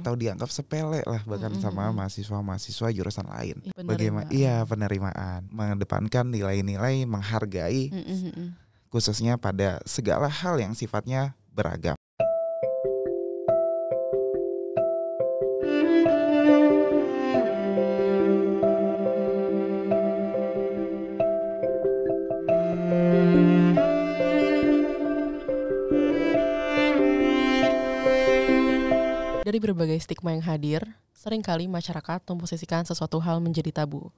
atau dianggap sepele lah bahkan sama mahasiswa jurusan lain. Bagaimana? Penerimaan. Iya, penerimaan, mengedepankan nilai-nilai, menghargai khususnya pada segala hal yang sifatnya beragam. Dari berbagai stigma yang hadir, seringkali masyarakat memposisikan sesuatu hal menjadi tabu.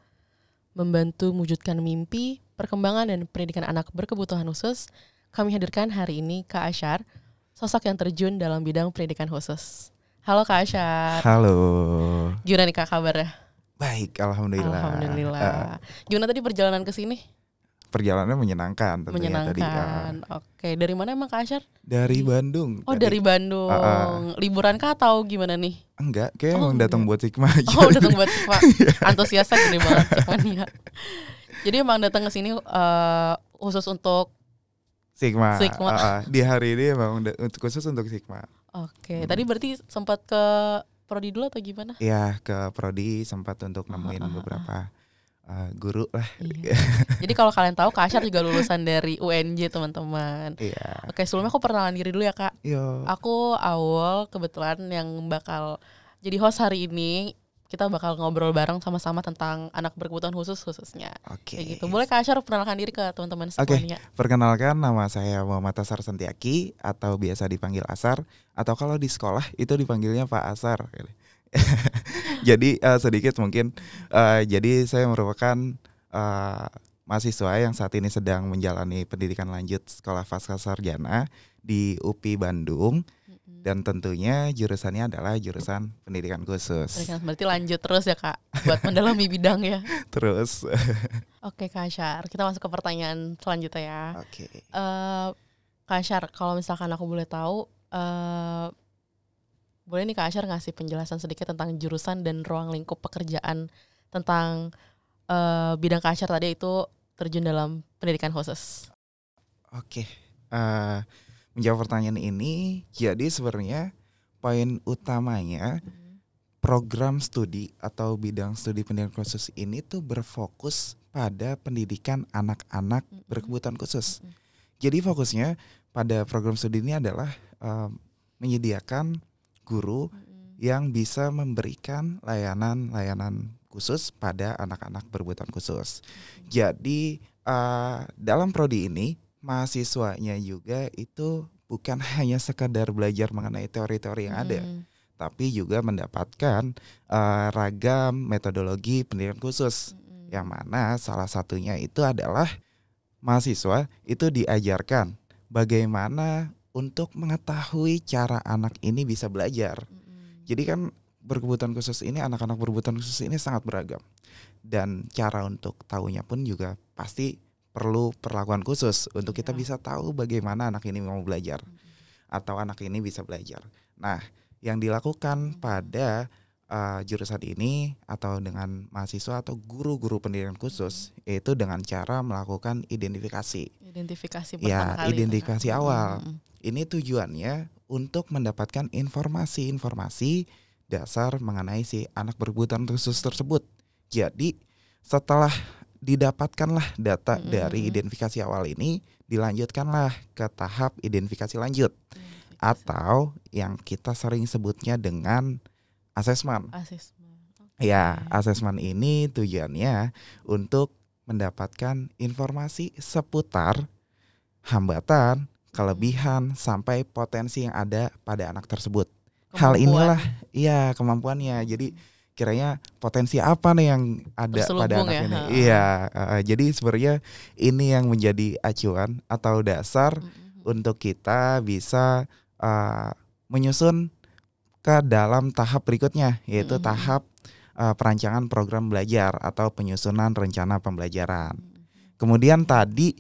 Membantu mewujudkan mimpi, perkembangan dan pendidikan anak berkebutuhan khusus, kami hadirkan hari ini Kak Asyar, sosok yang terjun dalam bidang pendidikan khusus. Halo Kak Asyar. Halo. Gimana nih Kak kabarnya? Baik, alhamdulillah. Alhamdulillah. Gimana tadi perjalanan ke sini? Perjalanannya menyenangkan tentunya tadi. Oke, dari mana emang Kak Asyar? Dari Bandung. Oh, dari Bandung. Liburan kah atau gimana nih? Enggak, kayak emang datang buat Sigma aja. Oh, datang buat Sigma. Antusiasnya gede banget Sigma. Jadi emang datang ke sini khusus untuk Sigma. Di hari ini emang khusus untuk Sigma. Oke, tadi berarti sempat ke Prodi dulu atau gimana? Iya, ke Prodi sempat untuk nemuin beberapa guru lah. Iya. Jadi kalau kalian tahu Kak Asyar juga lulusan dari UNJ teman-teman. Iya. Oke, sebelumnya aku perkenalan diri dulu ya Kak. Yo. Aku Awal kebetulan yang bakal jadi host hari ini. Kita bakal ngobrol bareng sama-sama tentang anak berkebutuhan khususnya. Oke. Kayak gitu. Boleh Kak Asyar perkenalkan diri ke teman-teman semuanya. Oke. Perkenalkan, nama saya Muhammad Asar Sentiaki atau biasa dipanggil Asar, atau kalau di sekolah itu dipanggilnya Pak Asar. Jadi sedikit mungkin jadi saya merupakan mahasiswa yang saat ini sedang menjalani pendidikan lanjut sekolah pasca sarjana di UPI Bandung, dan tentunya jurusannya adalah jurusan pendidikan khusus. Berarti lanjut terus ya Kak buat mendalami bidangnya. Terus. Oke Kak Asyar, kita masuk ke pertanyaan selanjutnya ya. Oke. Kak Asyar, kalau misalkan aku boleh tahu, boleh nih Kak Asyar ngasih penjelasan sedikit tentang jurusan dan ruang lingkup pekerjaan tentang bidang Kak Asyar tadi itu terjun dalam pendidikan khusus. Oke. Menjawab pertanyaan ini, jadi sebenarnya poin utamanya program studi atau bidang studi pendidikan khusus ini tuh berfokus pada pendidikan anak-anak berkebutuhan khusus. Jadi fokusnya pada program studi ini adalah menyediakan guru yang bisa memberikan layanan-layanan khusus pada anak-anak berkebutuhan khusus. Jadi dalam prodi ini mahasiswanya juga itu bukan hanya sekadar belajar mengenai teori-teori yang ada, tapi juga mendapatkan ragam metodologi pendidikan khusus, yang mana salah satunya itu adalah mahasiswa itu diajarkan bagaimana untuk mengetahui cara anak ini bisa belajar. Jadi kan berkebutuhan khusus ini, anak-anak berkebutuhan khusus ini sangat beragam, dan cara untuk tahunya pun juga pasti perlu perlakuan khusus untuk kita bisa tahu bagaimana anak ini mau belajar atau anak ini bisa belajar. Nah, yang dilakukan pada jurusan ini atau dengan mahasiswa atau guru-guru pendidikan khusus itu dengan cara melakukan identifikasi pertama kali. Identifikasi awal. Ini tujuannya untuk mendapatkan informasi-informasi dasar mengenai si anak berkebutuhan khusus tersebut. Jadi setelah didapatkanlah data dari identifikasi awal ini, dilanjutkanlah ke tahap identifikasi lanjut atau yang kita sering sebutnya dengan asesmen. Ya, asesmen ini tujuannya untuk mendapatkan informasi seputar hambatan, kelebihan, sampai potensi yang ada pada anak tersebut. Hal inilah kemampuannya. Jadi kiranya potensi apa nih yang ada pada anak ini. Jadi sebenarnya ini yang menjadi acuan atau dasar untuk kita bisa menyusun ke dalam tahap berikutnya, yaitu tahap perancangan program belajar atau penyusunan rencana pembelajaran. Kemudian tadi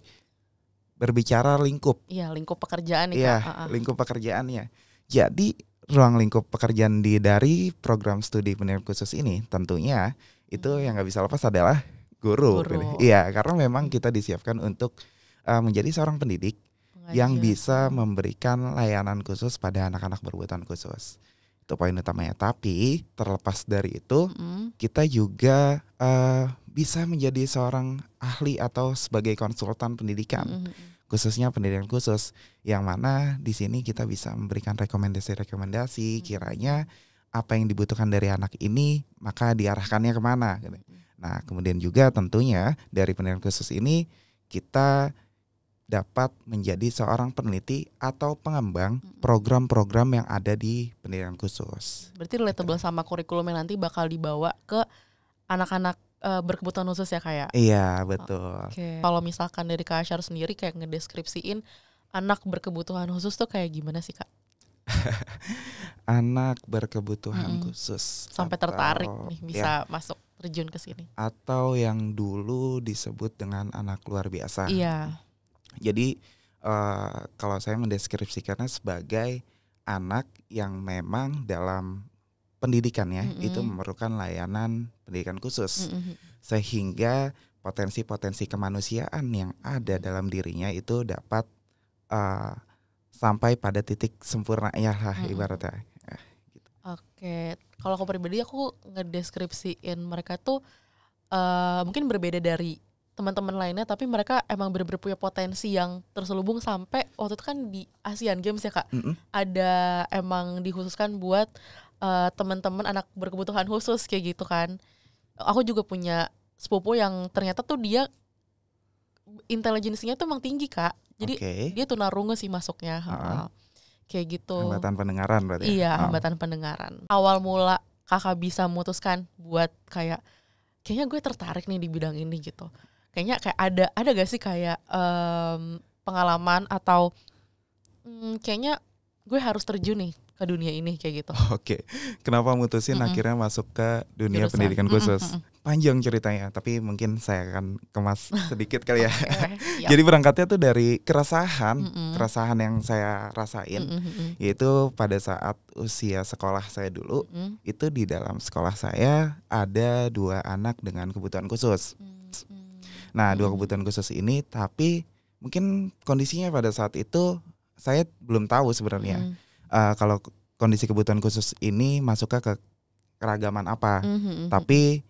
berbicara lingkup. Iya, lingkup pekerjaan nih Kak. Lingkup pekerjaannya. Jadi ruang lingkup pekerjaan dari program studi pendidikan khusus ini tentunya itu yang nggak bisa lepas adalah guru. Iya, karena memang kita disiapkan untuk menjadi seorang pendidik yang bisa memberikan layanan khusus pada anak-anak berkebutuhan khusus. Itu poin utamanya. Tapi terlepas dari itu, kita juga bisa menjadi seorang ahli atau sebagai konsultan pendidikan, khususnya pendidikan khusus, yang mana di sini kita bisa memberikan rekomendasi-rekomendasi kiranya apa yang dibutuhkan dari anak ini, maka diarahkannya kemana. Nah, kemudian juga tentunya dari pendidikan khusus ini kita dapat menjadi seorang peneliti atau pengembang program-program yang ada di pendidikan khusus. Berarti relatable sama kurikulum yang nanti bakal dibawa ke anak-anak berkebutuhan khusus ya kayak. Iya, betul. Okay. Kalau misalkan dari Kak Asyar sendiri kayak ngedeskripsiin anak berkebutuhan khusus tuh kayak gimana sih Kak? Anak berkebutuhan khusus. Sampai tertarik nih bisa masuk terjun ke sini. Atau yang dulu disebut dengan anak luar biasa. Iya. Jadi kalau saya mendeskripsikannya sebagai anak yang memang dalam pendidikannya itu memerlukan layanan pendidikan khusus, sehingga potensi-potensi kemanusiaan yang ada dalam dirinya itu dapat sampai pada titik sempurnanya lah ibaratnya. Gitu. Oke, kalau aku pribadi aku ngedeskripsiin mereka tuh mungkin berbeda dari teman-teman lainnya, tapi mereka emang benar-benar punya potensi yang terselubung sampai waktu itu kan di Asian Games ya Kak, ada emang dikhususkan buat teman-teman anak berkebutuhan khusus kayak gitu kan. Aku juga punya sepupu yang ternyata tuh dia intelijensinya tuh emang tinggi Kak, jadi dia tunarungu sih masuknya. Kayak gitu. Hambatan pendengaran berarti. Iya, hambatan pendengaran. Awal mula Kakak bisa memutuskan buat kayaknya gue tertarik nih di bidang ini gitu. Kayaknya kayak ada gak sih kayak pengalaman atau kayaknya gue harus terjun nih ke dunia ini kayak gitu. Oke. Kenapa mutusin akhirnya masuk ke dunia pendidikan khusus? Panjang ceritanya, tapi mungkin saya akan kemas sedikit kali ya. Jadi berangkatnya tuh dari keresahan yang saya rasain, yaitu pada saat usia sekolah saya dulu, itu di dalam sekolah saya ada 2 anak dengan kebutuhan khusus. Nah, 2 kebutuhan khusus ini, tapi mungkin kondisinya pada saat itu saya belum tahu sebenarnya kalau kondisi kebutuhan khusus ini masuknya ke keragaman apa. Tapi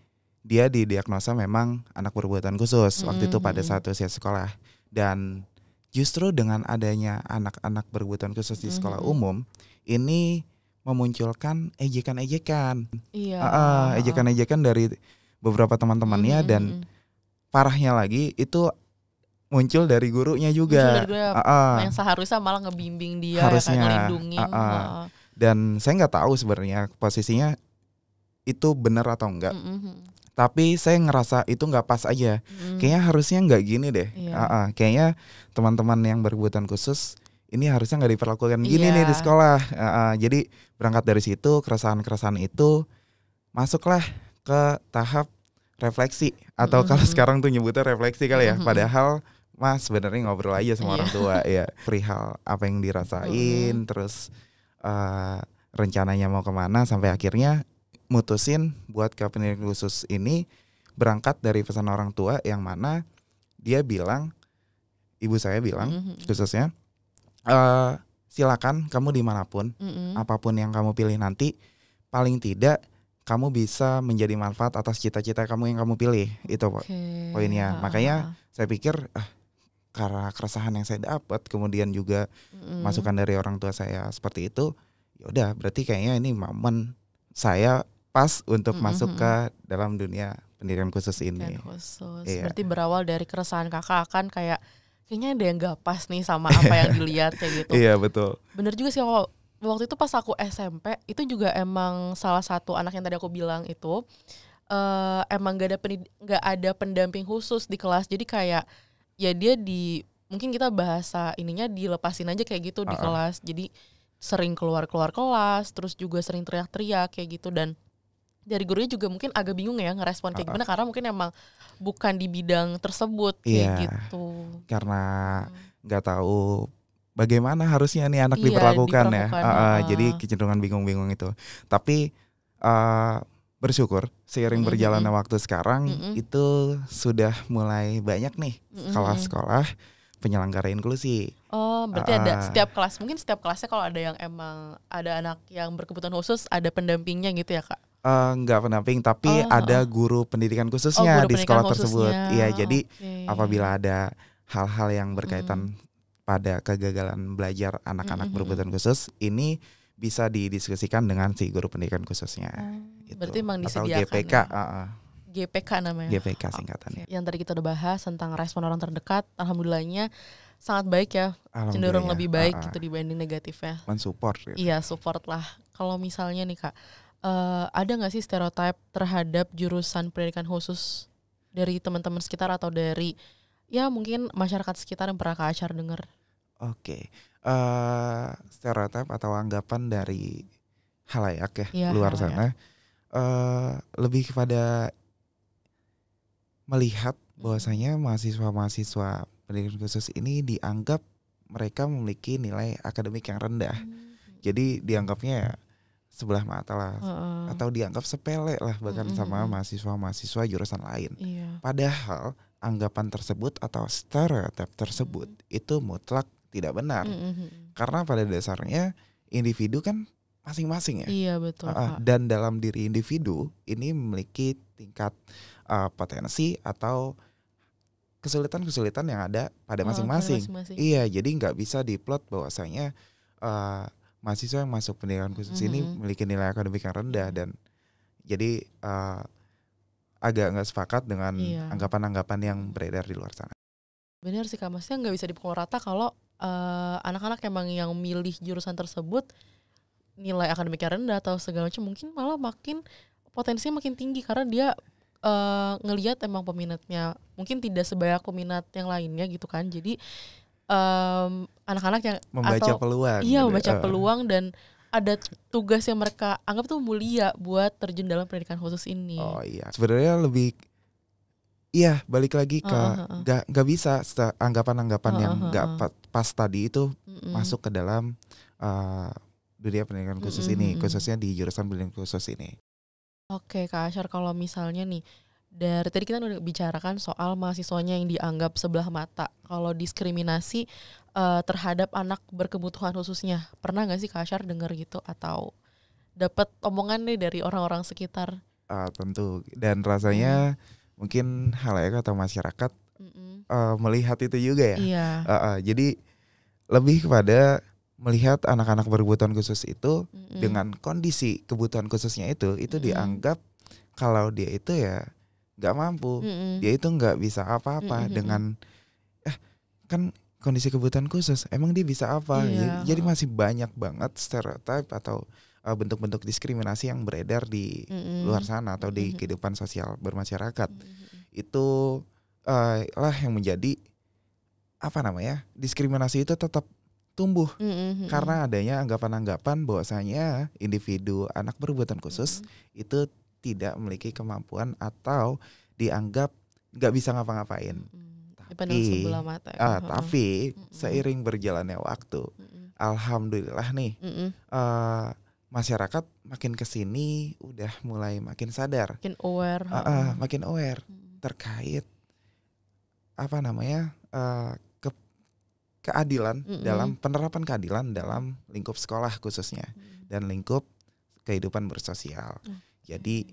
dia didiagnosa memang anak berkebutuhan khusus waktu itu pada saat usia sekolah. Dan justru dengan adanya anak-anak berkebutuhan khusus di sekolah umum ini memunculkan ejekan-ejekan. Ejekan-ejekan dari beberapa teman-temannya dan parahnya lagi itu muncul dari gurunya juga. Yang seharusnya malah ngebimbing dia, harusnya, ngelindungin. Dan saya nggak tahu sebenarnya posisinya itu benar atau enggak. Tapi saya ngerasa itu nggak pas aja. Kayaknya harusnya nggak gini deh. Kayaknya teman-teman yang berkebutuhan khusus ini harusnya nggak diperlakukan gini nih di sekolah. Jadi berangkat dari situ, keresahan-keresahan itu masuklah ke tahap refleksi. Atau kalau sekarang tuh nyebutnya refleksi kali ya. Padahal Mas sebenarnya ngobrol aja sama orang tua ya. Perihal apa yang dirasain, terus rencananya mau kemana, sampai akhirnya mutusin buat ke pendidikan khusus ini berangkat dari pesan orang tua yang mana dia bilang, ibu saya bilang khususnya, silakan kamu dimanapun, apapun yang kamu pilih nanti, paling tidak kamu bisa menjadi manfaat atas cita-cita kamu yang kamu pilih. Itu poinnya. Makanya saya pikir karena keresahan yang saya dapat, kemudian juga masukan dari orang tua saya seperti itu, ya udah berarti kayaknya ini momen saya pas untuk masuk ke dalam dunia pendidikan khusus ini. Berarti berawal dari keresahan Kakak kan kayaknya ada yang gak pas nih sama apa yang dilihat kayak gitu. Iya, betul. Bener juga sih, waktu itu pas aku SMP itu juga emang salah satu anak yang tadi aku bilang itu emang gak ada pendamping khusus di kelas. Jadi kayak ya dia mungkin kita bahasa ininya dilepasin aja kayak gitu di kelas. Jadi sering keluar kelas, terus juga sering teriak-teriak kayak gitu. Dan dari gurunya juga mungkin agak bingung ya ngerespon kayak gimana, karena mungkin emang bukan di bidang tersebut kayak gitu. Karena nggak tahu bagaimana harusnya nih anak diperlakukan ya. Jadi kecenderungan bingung-bingung itu. Tapi bersyukur seiring berjalannya waktu sekarang itu sudah mulai banyak nih sekolah-sekolah penyelenggara inklusi. Oh, berarti ada setiap kelas, mungkin setiap kelasnya kalau ada yang emang ada anak yang berkebutuhan khusus, ada pendampingnya gitu ya Kak? Enggak pendamping, tapi ada guru pendidikan khususnya guru di pendidikan sekolah tersebut. Iya, jadi Oke. apabila ada hal-hal yang berkaitan pada kegagalan belajar anak-anak berkebutuhan khusus, ini bisa didiskusikan dengan si guru pendidikan khususnya. Gitu. Berarti emang atau disediakan GPK, ya? GPK namanya. GPK singkatannya. Yang tadi kita udah bahas tentang respon orang terdekat, alhamdulillahnya sangat baik ya, cenderung lebih baik gitu dibanding negatifnya. Mensupport. Gitu. Iya, support lah. Kalau misalnya nih Kak, ada nggak sih stereotip terhadap jurusan pendidikan khusus dari teman-teman sekitar atau dari ya mungkin masyarakat sekitar yang pernah Kak Achar dengar? Oke. Stereotip atau anggapan dari halayak ya luar sana lebih kepada melihat bahwasanya mahasiswa-mahasiswa pendidikan khusus ini dianggap mereka memiliki nilai akademik yang rendah. Jadi dianggapnya ya sebelah mata lah atau dianggap sepele lah bahkan sama mahasiswa-mahasiswa jurusan lain. Padahal anggapan tersebut atau stereotip tersebut itu mutlak tidak benar. Karena pada dasarnya individu kan masing-masing ya. Iya betul. Dan dalam diri individu ini memiliki tingkat potensi atau kesulitan-kesulitan yang ada pada masing-masing. Iya, jadi nggak bisa diplot bahwasanya mahasiswa yang masuk pendidikan khusus ini memiliki nilai akademik yang rendah dan jadi agak nggak sepakat dengan anggapan-anggapan yang beredar di luar sana. Benar sih Kak, maksudnya nggak bisa dipukul rata kalau anak-anak emang yang milih jurusan tersebut nilai akademiknya rendah atau segala macam, mungkin malah makin potensinya makin tinggi karena dia ngelihat emang peminatnya mungkin tidak sebanyak peminat yang lainnya gitu kan. Jadi anak-anak yang membaca peluang. Iya, membaca peluang dan ada tugas yang mereka anggap tuh mulia buat terjun dalam pendidikan khusus ini. Oh iya, sebenarnya lebih balik lagi ke nggak bisa anggapan-anggapan yang nggak pas tadi itu masuk ke dalam dunia pendidikan khusus ini, khususnya di jurusan pendidikan khusus ini. Oke Kak Achar, kalau misalnya nih dari tadi kita udah bicarakan soal mahasiswanya yang dianggap sebelah mata, kalau diskriminasi terhadap anak berkebutuhan khususnya, pernah nggak sih Kak Achar dengar gitu atau dapat omongan nih dari orang-orang sekitar? Tentu, dan rasanya mungkin halayak atau masyarakat melihat itu juga ya. Iya. Jadi lebih kepada melihat anak-anak berkebutuhan khusus itu dengan kondisi kebutuhan khususnya itu dianggap kalau dia itu ya nggak mampu, dia itu nggak bisa apa-apa dengan kan kondisi kebutuhan khusus, emang dia bisa apa? Jadi masih banyak banget stereotip atau bentuk-bentuk diskriminasi yang beredar di luar sana atau di kehidupan sosial bermasyarakat. Itu lah yang menjadi diskriminasi itu tetap tumbuh karena adanya anggapan-anggapan bahwasanya individu anak berkebutuhan khusus itu tidak memiliki kemampuan atau dianggap nggak bisa ngapa-ngapain. Tapi seiring berjalannya waktu, alhamdulillah nih masyarakat makin kesini udah mulai makin sadar, makin aware terkait keadilan dalam penerapan keadilan dalam lingkup sekolah khususnya dan lingkup kehidupan bersosial. Jadi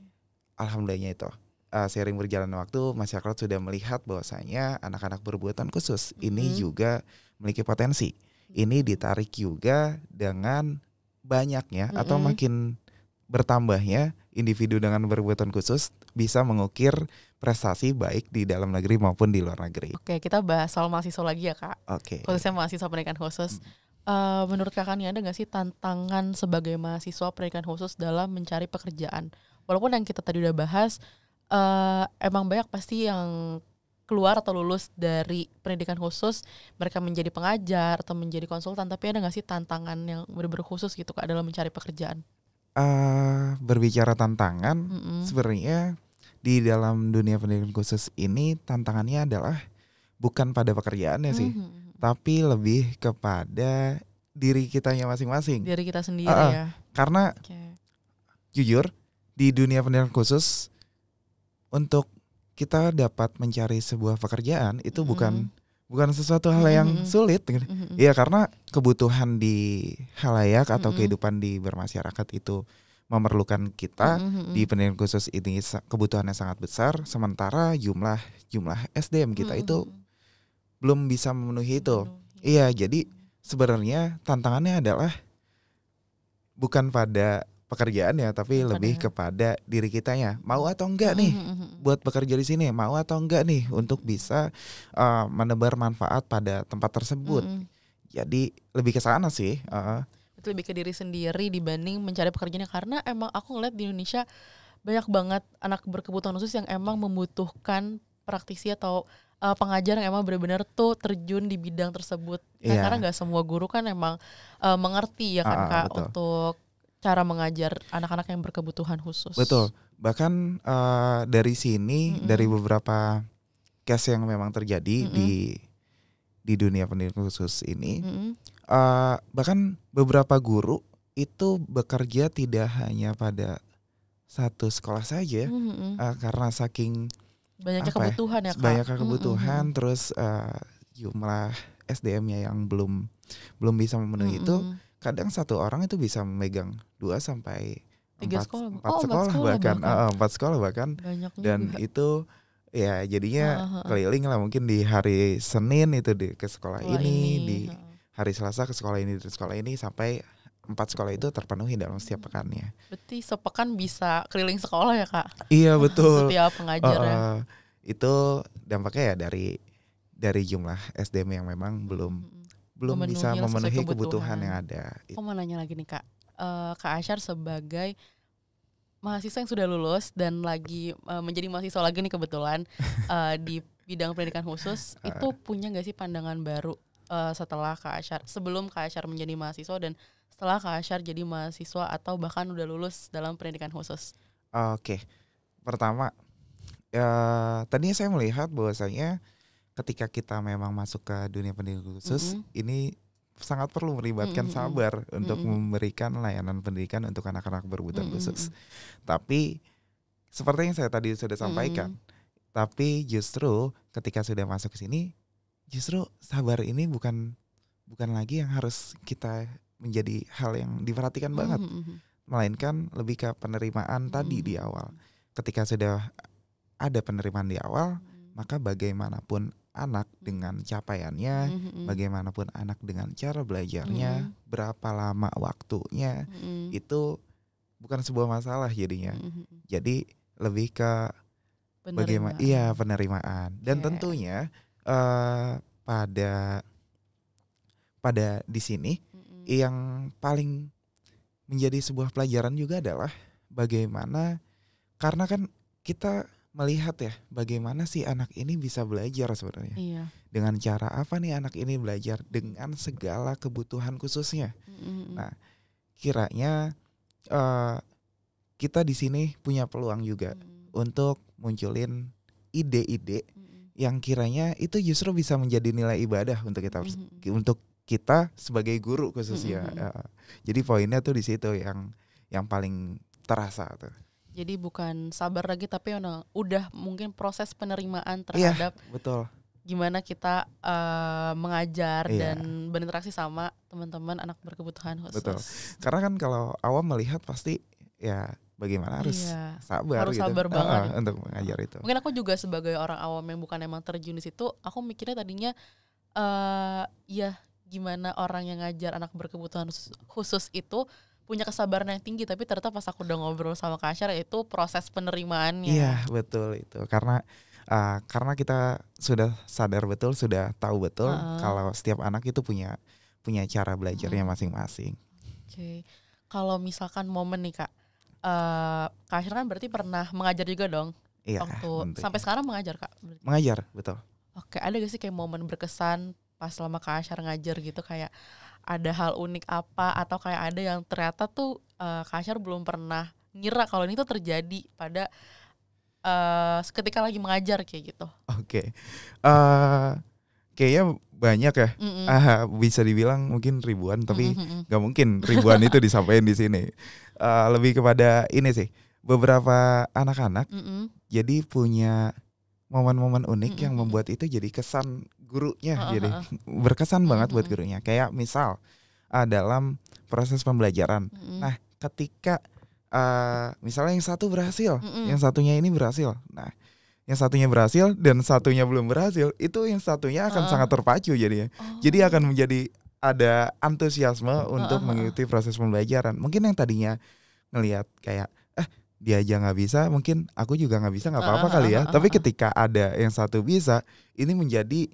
alhamdulillahnya itu seiring berjalannya waktu masyarakat sudah melihat bahwasanya anak-anak berkebutuhan khusus ini juga memiliki potensi. Ini ditarik juga dengan banyaknya atau makin bertambahnya individu dengan berkebutuhan khusus bisa mengukir prestasi baik di dalam negeri maupun di luar negeri. Oke, kita bahas soal mahasiswa lagi ya Kak. Oke. Khususnya mahasiswa pendidikan khusus. Menurut Kakak nih ada nggak sih tantangan sebagai mahasiswa pendidikan khusus dalam mencari pekerjaan? Walaupun yang kita tadi udah bahas, emang banyak pasti yang keluar atau lulus dari pendidikan khusus, mereka menjadi pengajar atau menjadi konsultan, tapi ada nggak sih tantangan yang benar-benar khusus gitu Kak dalam mencari pekerjaan? Berbicara tantangan, sebenarnya di dalam dunia pendidikan khusus ini tantangannya adalah bukan pada pekerjaannya sih, tapi lebih kepada diri kitanya masing-masing. Diri kita sendiri ya. Karena jujur di dunia pendidikan khusus untuk kita dapat mencari sebuah pekerjaan itu bukan bukan sesuatu hal yang sulit. Iya, karena kebutuhan di halayak atau kehidupan di bermasyarakat itu memerlukan kita. Di pendidikan khusus ini kebutuhannya sangat besar, sementara jumlah SDM kita itu belum bisa memenuhi itu. Iya, jadi sebenarnya tantangannya adalah bukan pada pekerjaannya, tapi lebih kepada diri kitanya. Mau atau enggak nih buat bekerja di sini, mau atau enggak nih untuk bisa menebar manfaat pada tempat tersebut. Jadi lebih ke sana sih. Itu lebih ke diri sendiri dibanding mencari pekerjaannya, karena emang aku ngeliat di Indonesia banyak banget anak berkebutuhan khusus yang emang membutuhkan praktisi atau pengajar yang emang benar-benar tuh terjun di bidang tersebut. Karena nggak semua guru kan emang mengerti ya kan Kak, betul. untuk cara mengajar anak-anak yang berkebutuhan khusus. Betul. Bahkan dari sini, dari beberapa case yang memang terjadi di dunia pendidikan khusus ini, bahkan beberapa guru itu bekerja tidak hanya pada satu sekolah saja, karena saking banyaknya kebutuhan ya Kak. Banyaknya kebutuhan, terus jumlah SDM-nya yang belum bisa memenuhi itu. Kadang satu orang itu bisa memegang 2 sampai 4 sekolah bahkan. Dan juga. itu ya jadinya keliling lah, mungkin di hari Senin itu ke sekolah ini, di hari Selasa ke sekolah ini, sampai 4 sekolah itu terpenuhi dalam setiap pekannya. Berarti sepekan bisa keliling sekolah ya Kak? Iya betul. Setiap pengajarnya. Itu dampaknya ya dari jumlah SDM yang memang belum bisa memenuhi kebutuhan yang ada. Aku mau nanya lagi nih Kak, Kak Asyar sebagai mahasiswa yang sudah lulus dan lagi menjadi mahasiswa lagi nih kebetulan di bidang pendidikan khusus, itu punya nggak sih pandangan baru setelah Kak Asyar, sebelum Kak Asyar menjadi mahasiswa dan setelah Kak Asyar jadi mahasiswa atau bahkan udah lulus dalam pendidikan khusus? Oke. Pertama, tadinya saya melihat bahwasanya ketika kita memang masuk ke dunia pendidikan khusus, ini sangat perlu melibatkan sabar untuk memberikan layanan pendidikan untuk anak-anak berkebutuhan khusus. Tapi seperti yang saya tadi sudah sampaikan, tapi justru ketika sudah masuk ke sini, justru sabar ini bukan lagi yang harus kita menjadi hal yang diperhatikan banget, melainkan lebih ke penerimaan tadi di awal. Ketika sudah ada penerimaan di awal, maka bagaimanapun anak dengan capaiannya, bagaimanapun anak dengan cara belajarnya, berapa lama waktunya, itu bukan sebuah masalah jadinya. Jadi lebih ke bagaimana penerimaan. Dan tentunya pada di sini yang paling menjadi sebuah pelajaran juga adalah bagaimana, karena kan kita melihat ya bagaimana si anak ini bisa belajar sebenarnya. Dengan cara apa nih anak ini belajar dengan segala kebutuhan khususnya. Nah, kiranya kita di sini punya peluang juga untuk munculin ide-ide yang kiranya itu justru bisa menjadi nilai ibadah untuk kita untuk kita sebagai guru khususnya. Jadi poinnya tuh di situ yang paling terasa tuh. Jadi bukan sabar lagi, tapi udah mungkin proses penerimaan terhadap betul. Gimana kita mengajar dan berinteraksi sama teman-teman anak berkebutuhan khusus. Betul. Karena kan kalau awam melihat pasti ya bagaimana harus sabar, harus gitu. Sabar banget untuk mengajar itu. Mungkin aku juga sebagai orang awam yang bukan emang terjun di situ, aku mikirnya tadinya ya gimana orang yang ngajar anak berkebutuhan khusus itu punya kesabaran yang tinggi, tapi ternyata pas aku udah ngobrol sama Kak Asyar itu proses penerimaannya. Iya betul itu, karena kita sudah sadar betul, sudah tahu betul kalau setiap anak itu punya cara belajarnya masing-masing. Oke. Kalau misalkan momen nih Kak, Kak Asyar kan berarti pernah mengajar juga dong? Iya. Waktu sampai sekarang mengajar Kak? Berarti. Mengajar, betul. Oke, ada gak sih kayak momen berkesan pas selama Kak Asyar ngajar gitu, kayak ada hal unik apa atau kayak ada yang ternyata tuh Kak Asyar belum pernah ngira kalau ini tuh terjadi pada ketika lagi mengajar kayak gitu? Oke. Kayaknya banyak ya. Bisa dibilang mungkin ribuan, tapi nggak mungkin ribuan itu disampaikan di sini. Lebih kepada ini sih, beberapa anak-anak jadi punya momen-momen unik yang membuat itu jadi kesan gurunya, jadi berkesan banget buat gurunya. Kayak misal dalam proses pembelajaran. Nah, ketika misalnya yang satu berhasil, yang satunya ini berhasil. Nah, yang satunya berhasil dan satunya belum berhasil, itu yang satunya akan sangat terpacu jadinya. Jadi akan menjadi ada antusiasme untuk mengikuti proses pembelajaran. Mungkin yang tadinya ngelihat kayak dia aja nggak bisa, mungkin aku juga nggak bisa, nggak apa-apa kali ya. Tapi ketika ada yang satu bisa, ini menjadi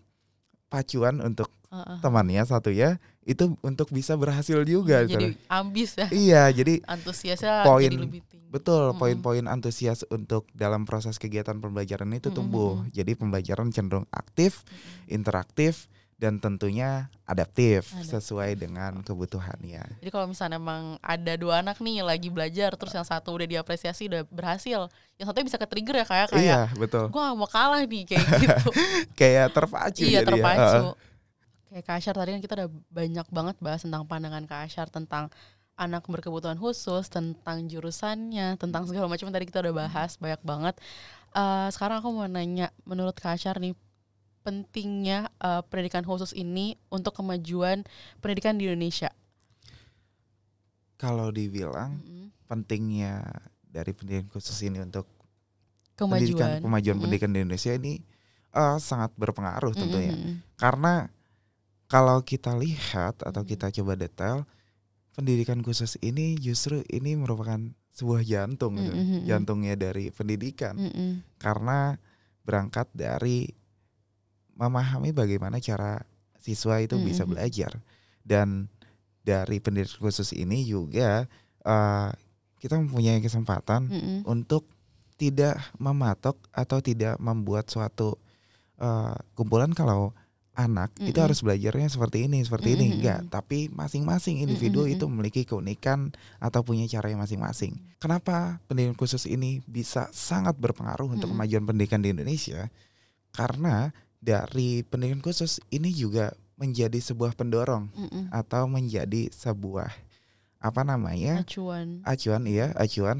pacuan untuk temannya satu ya, itu untuk bisa berhasil juga. Jadi ambis ya. Iya, jadi antusiasnya poin, jadi lebih tinggi. Betul, poin-poin antusias untuk dalam proses kegiatan pembelajaran itu tumbuh. Jadi pembelajaran cenderung aktif, interaktif, dan tentunya adaptif sesuai dengan kebutuhannya. Jadi kalau misalnya emang ada dua anak nih lagi belajar, terus yang satu udah diapresiasi udah berhasil, yang satunya bisa ke-trigger ya kayak iya, betul. Gue gak mau kalah nih kayak gitu. Kayak terpacu. Iya, terpacu. Kayak Kak Asyar tadi kan kita udah banyak banget bahas tentang pandangan Kak Asyar tentang anak berkebutuhan khusus, tentang jurusannya, tentang segala macam tadi kita udah bahas banyak banget. Sekarang aku mau nanya, menurut Kak Asyar nih, pentingnya pendidikan khusus ini untuk kemajuan pendidikan di Indonesia? Kalau dibilang pentingnya dari pendidikan khusus ini untuk kemajuan pendidikan di Indonesia ini sangat berpengaruh tentunya. Karena kalau kita lihat atau kita coba detail, pendidikan khusus ini justru ini merupakan sebuah jantung, jantungnya dari pendidikan. Karena berangkat dari memahami bagaimana cara siswa itu bisa belajar, dan dari pendidikan khusus ini juga kita mempunyai kesempatan untuk tidak mematok atau tidak membuat suatu kumpulan kalau anak itu harus belajarnya seperti ini enggak, tapi masing-masing individu itu memiliki keunikan atau punya caranya masing-masing. Kenapa pendidikan khusus ini bisa sangat berpengaruh untuk kemajuan pendidikan di Indonesia? Karena dari pendidikan khusus ini juga menjadi sebuah pendorong atau menjadi sebuah acuan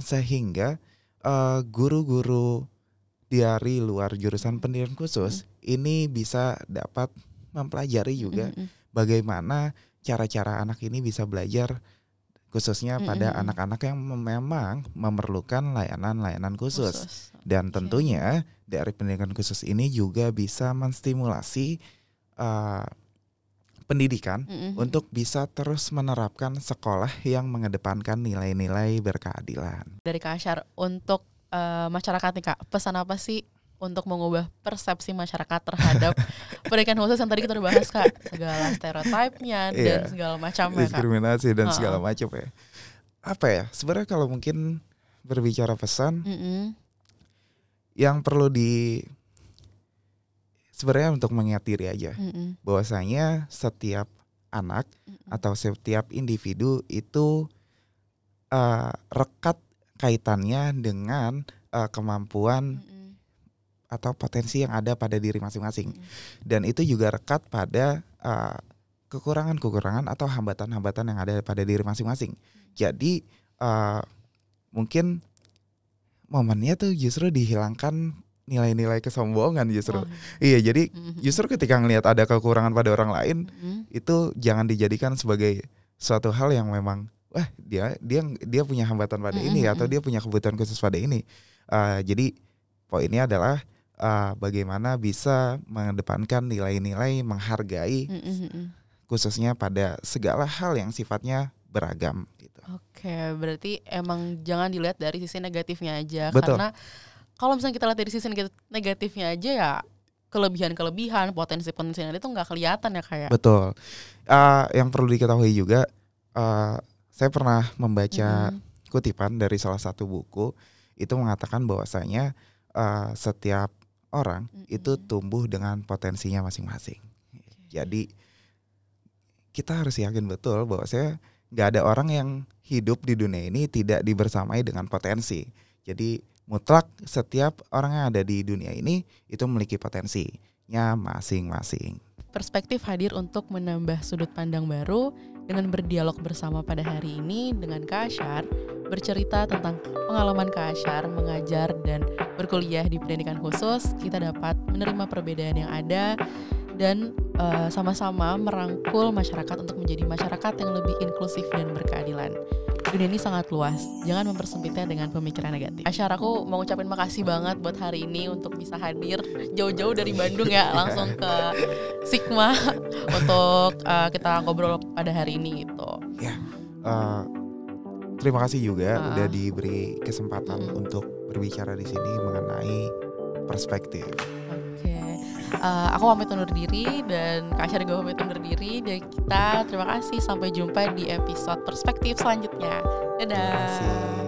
sehingga guru-guru dari luar jurusan pendidikan khusus ini bisa dapat mempelajari juga bagaimana cara-cara anak ini bisa belajar, khususnya pada anak-anak yang memang memerlukan layanan khusus. Dan tentunya dari pendidikan khusus ini juga bisa menstimulasi pendidikan untuk bisa terus menerapkan sekolah yang mengedepankan nilai-nilai berkeadilan. Dari Kak Asyar, untuk masyarakat nih Kak, pesan apa sih untuk mengubah persepsi masyarakat terhadap pendidikan khusus yang tadi kita udah bahas Kak, segala stereotipnya dan segala macamnya, diskriminasi dan segala macam ya. Apa ya? Sebenarnya kalau mungkin berbicara pesan, yang perlu sebenarnya untuk mengingat diri aja, bahwasanya setiap anak atau setiap individu itu rekat kaitannya dengan kemampuan atau potensi yang ada pada diri masing-masing. Dan itu juga rekat pada kekurangan-kekurangan atau hambatan-hambatan yang ada pada diri masing-masing. Jadi mungkin momennya tuh justru dihilangkan nilai-nilai kesombongan justru. Iya, jadi justru ketika ngelihat ada kekurangan pada orang lain, itu jangan dijadikan sebagai suatu hal yang memang dia punya hambatan pada ini atau dia punya kebutuhan khusus pada ini. Jadi poinnya adalah bagaimana bisa mengedepankan nilai-nilai menghargai khususnya pada segala hal yang sifatnya beragam gitu. Oke, berarti emang jangan dilihat dari sisi negatifnya aja. Betul. Karena kalau misalnya kita lihat dari sisi negatifnya aja ya kelebihan-kelebihan, potensi-potensi yang ada itu nggak kelihatan ya kayak. Betul. Yang perlu diketahui juga, saya pernah membaca kutipan dari salah satu buku itu mengatakan bahwasanya setiap orang itu tumbuh dengan potensinya masing-masing. Jadi kita harus yakin betul bahwasanya nggak ada orang yang hidup di dunia ini tidak dibersamai dengan potensi. Jadi mutlak setiap orang yang ada di dunia ini itu memiliki potensinya masing-masing. Perspektif hadir untuk menambah sudut pandang baru dengan berdialog bersama pada hari ini dengan Kak Asyar, bercerita tentang pengalaman Kak Asyar mengajar dan berkuliah di pendidikan khusus. Kita dapat menerima perbedaan yang ada dan sama-sama merangkul masyarakat untuk menjadi masyarakat yang lebih inklusif dan berkeadilan. Dunia ini sangat luas, jangan mempersempitnya dengan pemikiran negatif. Asyar, aku mau ngucapin makasih banget buat hari ini untuk bisa hadir jauh-jauh dari Bandung ya, langsung ke Sigma untuk kita ngobrol pada hari ini gitu. Ya, terima kasih juga udah diberi kesempatan untuk berbicara di sini mengenai perspektif. Aku pamit undur diri dan Kak Asyar juga pamit undur diri, dan kita terima kasih, sampai jumpa di episode perspektif selanjutnya. Dadah. Terima kasih.